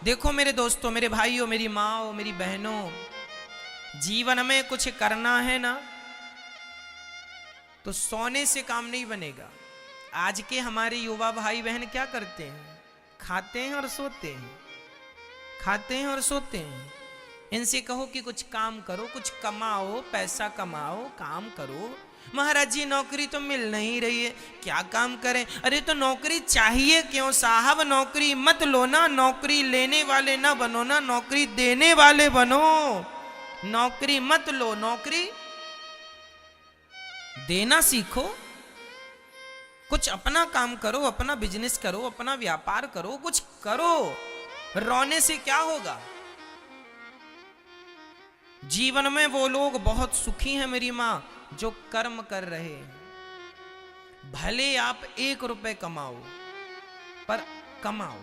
देखो मेरे दोस्तों, मेरे भाइयों, मेरी माँ, मेरी बहनों, जीवन में कुछ करना है ना तो सोने से काम नहीं बनेगा। आज के हमारे युवा भाई बहन क्या करते हैं? खाते हैं और सोते हैं, खाते हैं और सोते हैं। इनसे कहो कि कुछ काम करो, कुछ कमाओ, पैसा कमाओ, काम करो। महाराज जी नौकरी तो मिल नहीं रही है, क्या काम करें? अरे तो नौकरी चाहिए क्यों साहब? नौकरी मत लो ना, नौकरी लेने वाले ना बनो ना, नौकरी देने वाले बनो। नौकरी मत लो, नौकरी देना सीखो। कुछ अपना काम करो, अपना बिजनेस करो, अपना व्यापार करो, कुछ करो। रोने से क्या होगा? जीवन में वो लोग बहुत सुखी हैं मेरी मां जो कर्म कर रहे हैं। भले आप 1 रुपए कमाओ, पर कमाओ।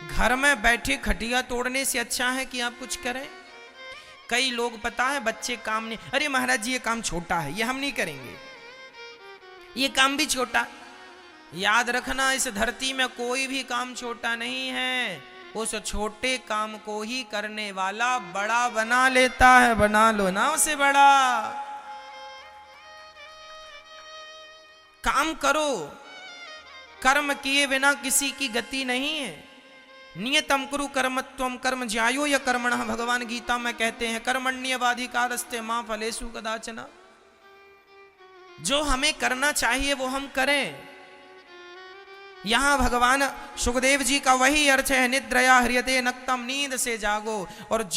घर में बैठे खटिया तोड़ने से अच्छा है कि आप कुछ करें। कई लोग पता है बच्चे काम नहीं, अरे महाराज जी ये काम छोटा है, ये हम नहीं करेंगे, ये काम भी छोटा। याद रखना, इस धरती में कोई भी काम छोटा नहीं है। उस छोटे काम को ही करने वाला बड़ा बना लेता है। बना लो ना उसे बड़ा। काम करो, कर्म किए बिना किसी की गति नहीं है। नियतम कुरु कर्मत्वम कर्म ज्यायो या कर्मणः। भगवान गीता में कहते हैं कर्मण्यवाधिकारस्ते मां फलेषु कदाचन। जो हमें करना चाहिए वो हम करें। यहां भगवान सुखदेव जी का वही अर्थ है, निद्रया ह्रियते नक्तम, नींद से जागो। और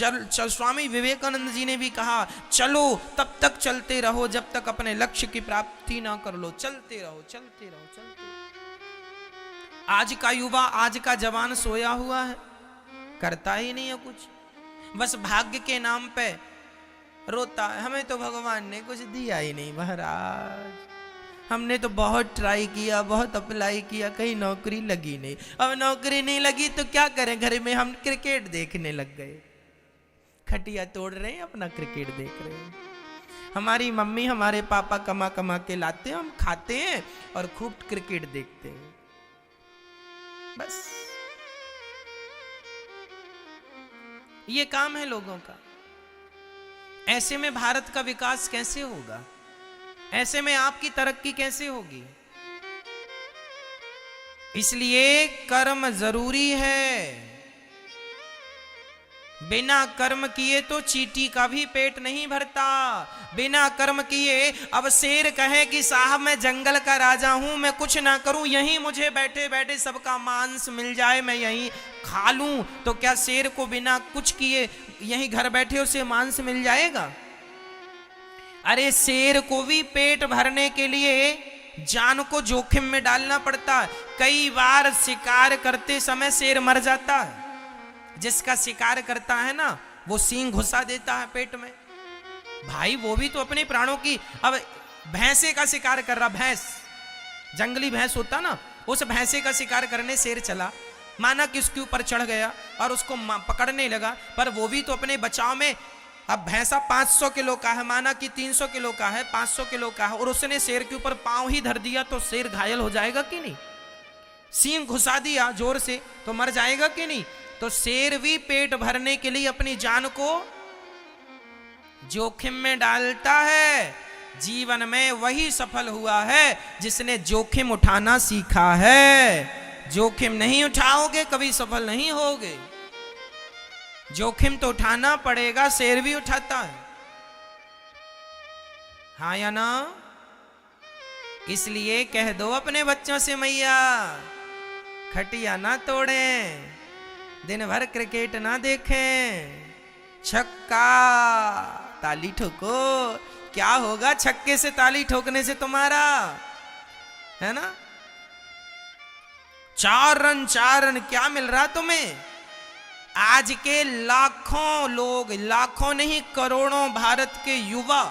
स्वामी विवेकानंद जी ने भी कहा चलो तब तक चलते रहो जब तक अपने लक्ष्य की प्राप्ति ना कर लो। चलते रहो, चलते रहो, चलते रहो। आज का युवा, आज का जवान सोया हुआ है, करता ही नहीं है कुछ, बस भाग्य के नाम पे रोता है। हमें तो भगवान ने कुछ दिया ही नहीं महाराज, हमने तो बहुत ट्राई किया, बहुत अप्लाई किया, कहीं नौकरी लगी नहीं। अब नौकरी नहीं लगी तो क्या करें? घर में हम क्रिकेट देखने लग गए, खटिया तोड़ रहे हैं, अपना क्रिकेट देख रहे हैं। हमारी मम्मी हमारे पापा कमा कमा के लाते हैं, हम खाते हैं और खूब क्रिकेट देखते हैं, बस ये काम है लोगों का। ऐसे में भारत का विकास कैसे होगा? ऐसे में आपकी तरक्की कैसे होगी? इसलिए कर्म जरूरी है। बिना कर्म किए तो चींटी का भी पेट नहीं भरता। बिना कर्म किए अब शेर कहे कि साहब मैं जंगल का राजा हूं, मैं कुछ ना करूं, यहीं मुझे बैठे बैठे सबका मांस मिल जाए, मैं यहीं खा लूं, तो क्या शेर को बिना कुछ किए यहीं घर बैठे उसे मांस मिल जाएगा? अरे शेर को भी पेट भरने के लिए जान को जोखिम में डालना पड़ता है। कई बार शिकार करते समय शेर मर जाता है। जिसका शिकार करता है ना वो सींग घुसा देता है पेट में। भाई वो भी तो अपने प्राणों की, अब भैंसे का शिकार कर रहा, भैंस, जंगली भैंस होता ना, उस भैंसे का शिकार करने शेर चला, माना कि उसके ऊपर चढ़ गया और उसको पकड़ने लगा, पर वो भी तो अपने बचाव में, अब भैंसा 500 किलो का है, माना कि 300 किलो का है, 500 किलो का है, और उसने शेर के ऊपर पांव ही धर दिया तो शेर घायल हो जाएगा कि नहीं? सींग घुसा दिया जोर से तो मर जाएगा कि नहीं? तो शेर भी पेट भरने के लिए अपनी जान को जोखिम में डालता है। जीवन में वही सफल हुआ है जिसने जोखिम उठाना सीखा है। जोखिम नहीं उठाओगे कभी सफल नहीं होगे। जोखिम तो उठाना पड़ेगा, शेर भी उठाता है, हाँ या ना? इसलिए कह दो अपने बच्चों से मैया खटिया ना तोड़ें, दिन भर क्रिकेट ना देखें, छक्का ताली ठोको। क्या होगा छक्के से, ताली ठोकने से तुम्हारा, है ना? 4 रन क्या मिल रहा तुम्हें? आज के लाखों लोग, लाखों नहीं करोड़ों भारत के युवा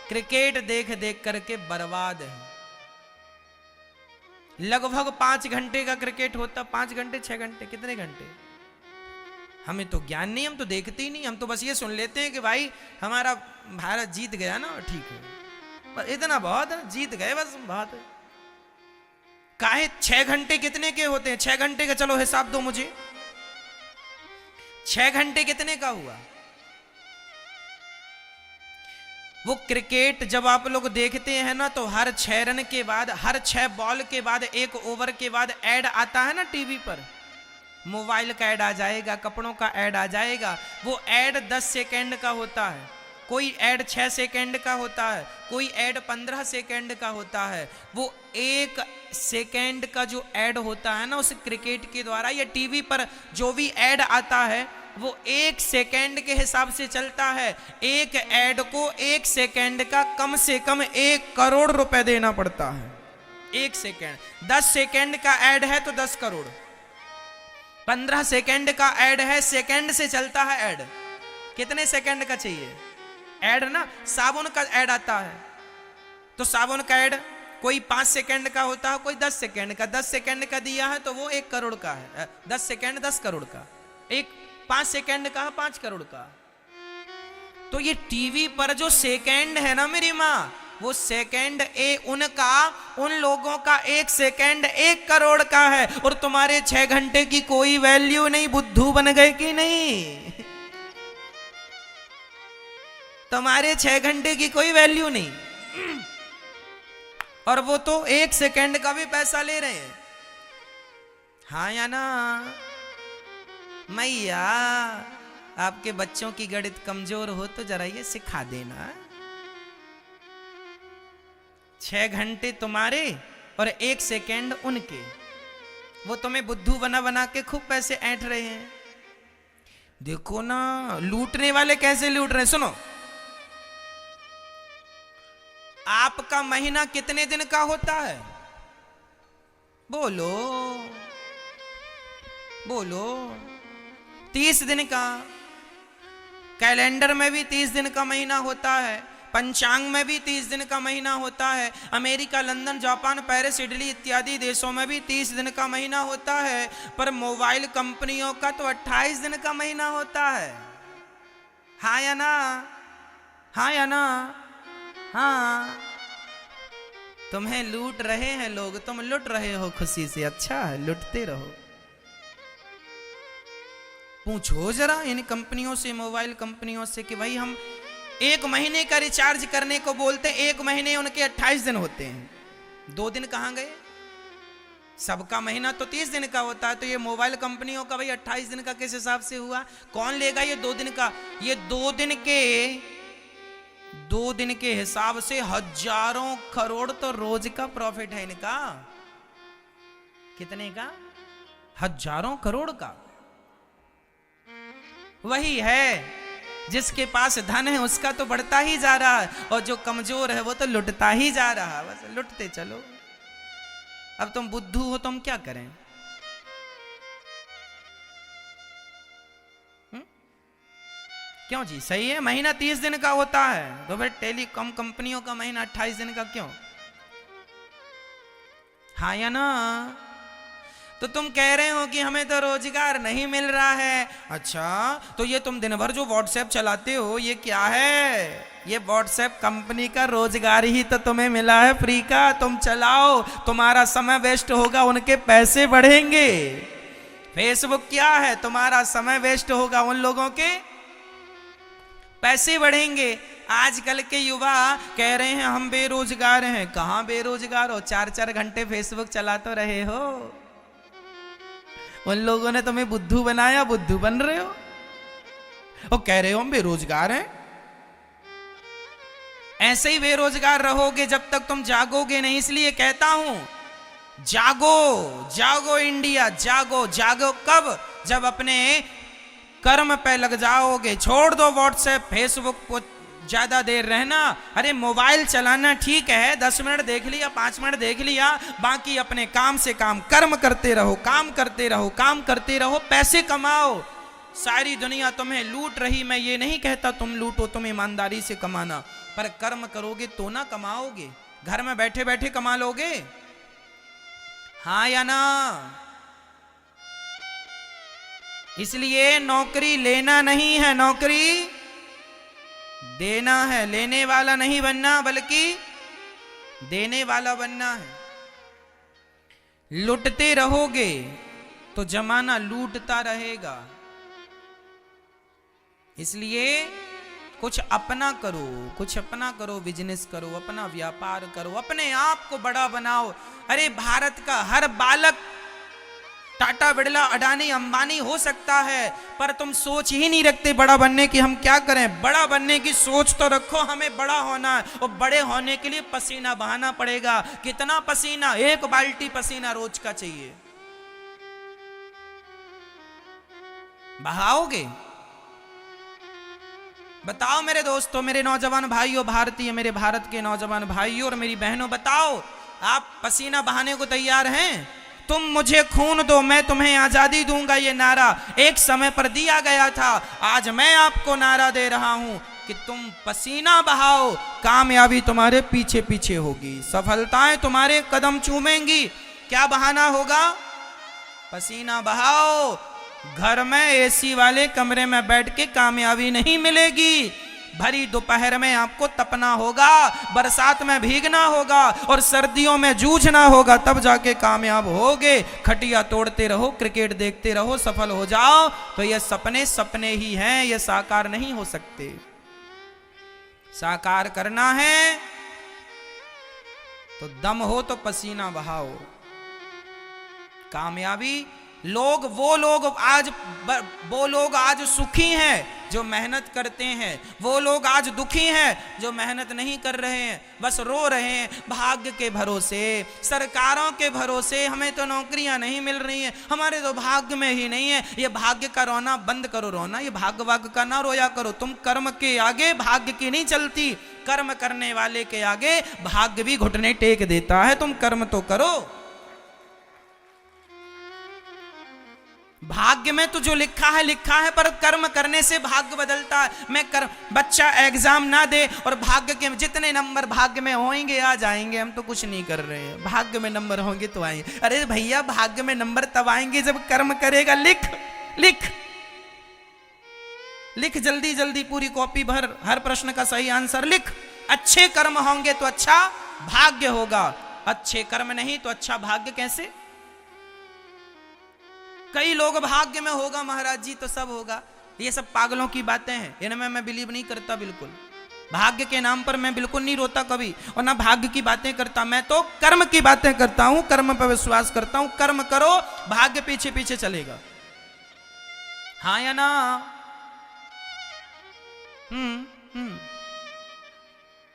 क्रिकेट देख देख करके बर्बाद हैं। लगभग 5 घंटे का क्रिकेट होता, 5 घंटे 6 घंटे, कितने घंटे? हमें तो ज्ञान नहीं, हम तो देखते ही नहीं। हम तो बस ये सुन लेते हैं कि भाई हमारा भारत जीत गया ना, ठीक है, बस इतना बहुत है, जीत गए बस बहुत है। काहे 6 घंटे कितने के होते हैं? 6 घंटे का चलो हिसाब दो मुझे, 6 घंटे कितने का हुआ? वो क्रिकेट जब आप लोग देखते हैं ना, तो हर 6 रन के बाद, हर 6 बॉल के बाद, 1 ओवर के बाद ऐड आता है ना टीवी पर। मोबाइल का ऐड आ जाएगा, कपड़ों का ऐड आ जाएगा। वो ऐड 10 सेकेंड का होता है, कोई ऐड 6 सेकेंड का होता है, कोई ऐड 15 सेकेंड का होता है। वो 1 सेकेंड का जो ऐड होता है ना उस क्रिकेट के द्वारा, या टीवी पर जो भी ऐड आता है वो 1 सेकेंड के हिसाब से चलता है। एक ऐड को 1 सेकेंड का कम से कम 1 करोड़ रुपए देना पड़ता है। 1 सेकेंड। 10 सेकेंड का ऐड है तो 10 करोड़। 15 सेकेंड का ऐड है, सेकेंड से चलता है ऐड। कितने सेकेंड का चाहिए ऐड ना? साबुन का ऐड आता है तो साबुन का ऐड कोई 5 सेकेंड का होता है, कोई 10 सेकेंड का। 10 सेकेंड का दिया है तो वो 1 करोड़ का है। 10 सेकेंड 10 करोड़ का। एक 5 सेकेंड का 5 करोड़ का। तो ये टीवी पर जो सेकेंड है ना मेरी माँ, वो सेकेंड उन लोगों का 1 सेकेंड 1 करोड़ का है। और तुम्हारे 6 घंटे की कोई वैल्यू नहीं। बुद्धू बन गए कि नहीं? तुम्हारे 6 घंटे की कोई वैल्यू नहीं। और वो तो 1 सेकेंड का भी पैसा ले रहे हैं। हाँ या ना? मैया आपके बच्चों की गणित कमजोर हो तो जरा ये सिखा देना। 6 घंटे तुम्हारे और 1 सेकेंड उनके। वो तुम्हें बुद्धू बना बना के खूब पैसे ऐंठ रहे हैं। देखो ना लूटने वाले कैसे लूट रहे हैं। सुनो, आपका महीना कितने दिन का होता है? बोलो बोलो। 30 दिन का। कैलेंडर में भी 30 दिन का महीना होता है, पंचांग में भी 30 दिन का महीना होता है। America, London, Japan, Paris, Italy इत्यादि देशों में भी 30 दिन का महीना होता है। पर मोबाइल कंपनियों का तो 28 दिन का महीना होता है। हाँ या ना? हाँ या ना? हाँ। तुम्हें लूट रहे हैं लोग, तुम लुट रहे हो खुशी से। अच्छा है, लुटते रहो। पूछो जरा इन कंपनियों से, मोबाइल कंपनियों से, कि भाई हम 1 महीने का रिचार्ज करने को बोलते हैं, 1 महीने उनके 28 दिन होते हैं। 2 दिन कहां गए? सबका महीना तो 30 दिन का होता है, तो ये मोबाइल कंपनियों का भाई 28 दिन का किस हिसाब से हुआ? कौन लेगा ये 2 दिन का? ये 2 दिन के हिसाब से हजारों करोड़ तो रोज का प्रॉफिट है इनका। कितने का? हजारों करोड़ का। वही है, जिसके पास धन है उसका तो बढ़ता ही जा रहा है, और जो कमजोर है वो तो लुटता ही जा रहा है। बस लुटते चलो। अब तुम बुद्धू हो, तुम क्या करें? क्यों जी? सही है, महीना 30 दिन का होता है, तो फिर टेलीकॉम कंपनियों का महीना 28 दिन का क्यों? हाँ या ना? तो तुम कह रहे हो कि हमें तो रोजगार नहीं मिल रहा है। अच्छा, तो ये तुम दिन भर जो व्हाट्सएप चलाते हो ये क्या है? ये व्हाट्सएप कंपनी का रोजगार ही तो तुम्हें मिला है फ्री का। तुम चलाओ, तुम्हारा समय वेस्ट होगा, उनके पैसे बढ़ेंगे। फेसबुक क्या है? तुम्हारा समय वेस्ट होगा, उन लोगों के पैसे बढ़ेंगे। आजकल के युवा कह रहे हैं हम बेरोजगार हैं। कहां बेरोजगार हो? 4-4 घंटे फेसबुक चला तो रहे हो। उन लोगों ने तुम्हें बुद्धू बनाया, बुद्धू बन रहे हो और कह रहे हो हम बेरोजगार हैं। ऐसे ही बेरोजगार रहोगे जब तक तुम जागोगे नहीं। इसलिए कहता हूं, जागो जागो इंडिया, जागो। जागो कब? जब अपने कर्म पे लग जाओगे। छोड़ दो व्हाट्सएप, फेसबुक को ज्यादा देर रहना। अरे मोबाइल चलाना ठीक है, 10 मिनट देख लिया, 5 मिनट देख लिया, बाकी अपने काम से काम, कर्म करते रहो, काम करते रहो, काम करते रहो, पैसे कमाओ। सारी दुनिया तुम्हें लूट रही, मैं ये नहीं कहता तुम लूटो, तुम ईमानदारी से कमाना, पर कर्म करोगे तो ना कमाओगे। घर में बैठे बैठे कमा लोगे? हाँ या ना? इसलिए नौकरी लेना नहीं है, नौकरी देना है। लेने वाला नहीं बनना, बल्कि देने वाला बनना है। लुटते रहोगे तो जमाना लूटता रहेगा। इसलिए कुछ अपना करो, कुछ अपना करो, बिजनेस करो, अपना व्यापार करो, अपने आप को बड़ा बनाओ। अरे भारत का हर बालक टाटा, बिड़ला, अडानी, अंबानी हो सकता है, पर तुम सोच ही नहीं रखते बड़ा बनने की। हम क्या करें? बड़ा बनने की सोच तो रखो, हमें बड़ा होना है, और बड़े होने के लिए पसीना बहाना पड़ेगा। कितना पसीना? 1 बाल्टी पसीना रोज का चाहिए। बहाओगे? बताओ मेरे दोस्तों, मेरे नौजवान भाइयों, भारतीय, मेरे भारत के नौजवान भाइयों और मेरी बहनों, बताओ आप पसीना बहाने को तैयार हैं? तुम मुझे खून दो, मैं तुम्हें आजादी दूंगा, ये नारा एक समय पर दिया गया था। आज मैं आपको नारा दे रहा हूं कि तुम पसीना बहाओ, कामयाबी तुम्हारे पीछे पीछे होगी, सफलताएं तुम्हारे कदम चूमेंगी। क्या बहाना होगा? पसीना बहाओ। घर में एसी वाले कमरे में बैठ के कामयाबी नहीं मिलेगी। भरी दोपहर में आपको तपना होगा, बरसात में भीगना होगा और सर्दियों में जूझना होगा, तब जाके कामयाब होगे। खटिया तोड़ते रहो, क्रिकेट देखते रहो, सफल हो जाओ, तो ये सपने सपने ही हैं, ये साकार नहीं हो सकते। साकार करना है तो दम हो तो पसीना बहाओ। कामयाबी वो लोग आज सुखी हैं जो मेहनत करते हैं, वो लोग आज दुखी हैं जो मेहनत नहीं कर रहे हैं, बस रो रहे हैं भाग्य के भरोसे, सरकारों के भरोसे। हमें तो नौकरियां नहीं मिल रही हैं, हमारे तो भाग्य में ही नहीं है। ये भाग्य का रोना बंद करो, रोना ये भाग्य वाग्य का ना रोया करो। तुम कर्म के आगे भाग्य की नहीं चलती, कर्म करने वाले के आगे भाग्य भी घुटने टेक देता है। तुम कर्म तो करो। भाग्य में तो जो लिखा है, पर कर्म करने से भाग्य बदलता है। बच्चा एग्जाम ना दे और भाग्य के जितने नंबर भाग्य में होंगे आ जाएंगे, हम तो कुछ नहीं कर रहे हैं, भाग्य में नंबर होंगे तो आएंगे। अरे भैया, भाग्य में नंबर तब आएंगे जब कर्म करेगा। लिख लिख लिख, जल्दी जल्दी पूरी कॉपी भर, हर प्रश्न का सही आंसर लिख। अच्छे कर्म होंगे तो अच्छा भाग्य होगा, अच्छे कर्म नहीं तो अच्छा भाग्य कैसे? कई लोग भाग्य में होगा महाराज जी तो सब होगा, ये सब पागलों की बातें हैं, इनमें मैं बिलीव नहीं करता बिल्कुल। भाग्य के नाम पर मैं बिल्कुल नहीं रोता कभी, और ना भाग्य की बातें करता। मैं तो कर्म की बातें करता हूं, कर्म पर विश्वास करता हूं। कर्म करो, भाग्य पीछे पीछे चलेगा। हाँ या ना?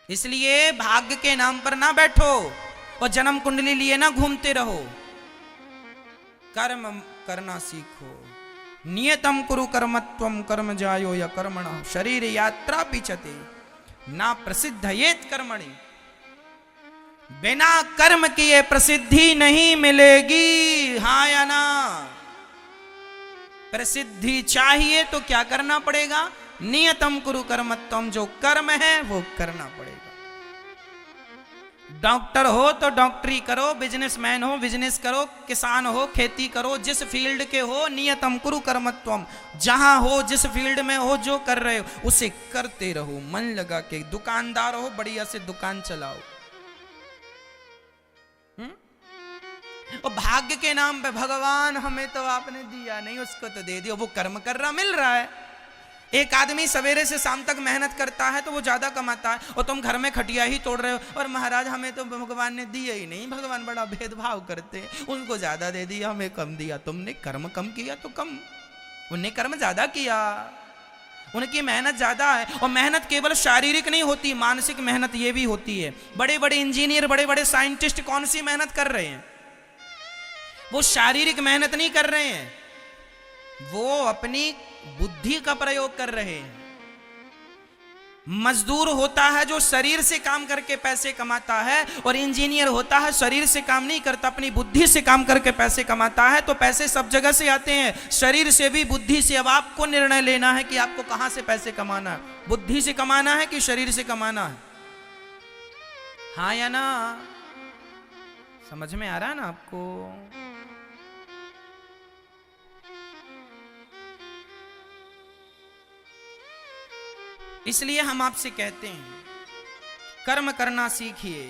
इसलिए भाग्य के नाम पर ना बैठो और जन्म कुंडली लिए ना घूमते रहो। कर्म करना सीखो। नियतम कुरु कर्मत्वम कर्म जायो या कर्मण शरीर यात्रा पिचते ना प्रसिद्ध येत कर्मणि। बिना कर्म किए प्रसिद्धि नहीं मिलेगी। हाँ या ना? प्रसिद्धि चाहिए तो क्या करना पड़ेगा? नियतम कुरु कर्मत्वम, जो कर्म है वो करना पड़ेगा। डॉक्टर हो तो डॉक्टरी करो, बिजनेसमैन हो बिजनेस करो, किसान हो खेती करो, जिस फील्ड के हो नियतम कुरु कर्मत्वम, जहां हो जिस फील्ड में हो जो कर रहे हो उसे करते रहो मन लगा के। दुकानदार हो, बढ़िया से दुकान चलाओ। और भाग्य के नाम पे भगवान हमें तो आपने दिया नहीं, उसको तो दे दिया, वो कर्म कर रहा मिल रहा है। एक आदमी सवेरे से शाम तक मेहनत करता है तो वो ज्यादा कमाता है, और तुम घर में खटिया ही तोड़ रहे हो और महाराज हमें तो भगवान ने दिया ही नहीं। भगवान बड़ा भेदभाव करते हैं, उनको ज्यादा दे दिया हमें कम दिया। तुमने कर्म कम किया तो कम, उन्हें कर्म ज्यादा किया, उनकी मेहनत ज्यादा है। और मेहनत केवल शारीरिक नहीं होती, मानसिक मेहनत ये भी होती है। बड़े बड़े इंजीनियर, बड़े बड़े साइंटिस्ट कौन सी मेहनत कर रहे हैं? वो शारीरिक मेहनत नहीं कर रहे हैं, वो अपनी बुद्धि का प्रयोग कर रहे हैं। मजदूर होता है जो शरीर से काम करके पैसे कमाता है, और इंजीनियर होता है शरीर से काम नहीं करता, अपनी बुद्धि से काम करके पैसे कमाता है। तो पैसे सब जगह से आते हैं, शरीर से भी बुद्धि से। अब आपको निर्णय लेना है कि आपको कहां से पैसे कमाना है, बुद्धि से कमाना है कि शरीर से कमाना है। हाँ या ना? समझ में आ रहा है ना आपको? इसलिए हम आपसे कहते हैं कर्म करना सीखिए।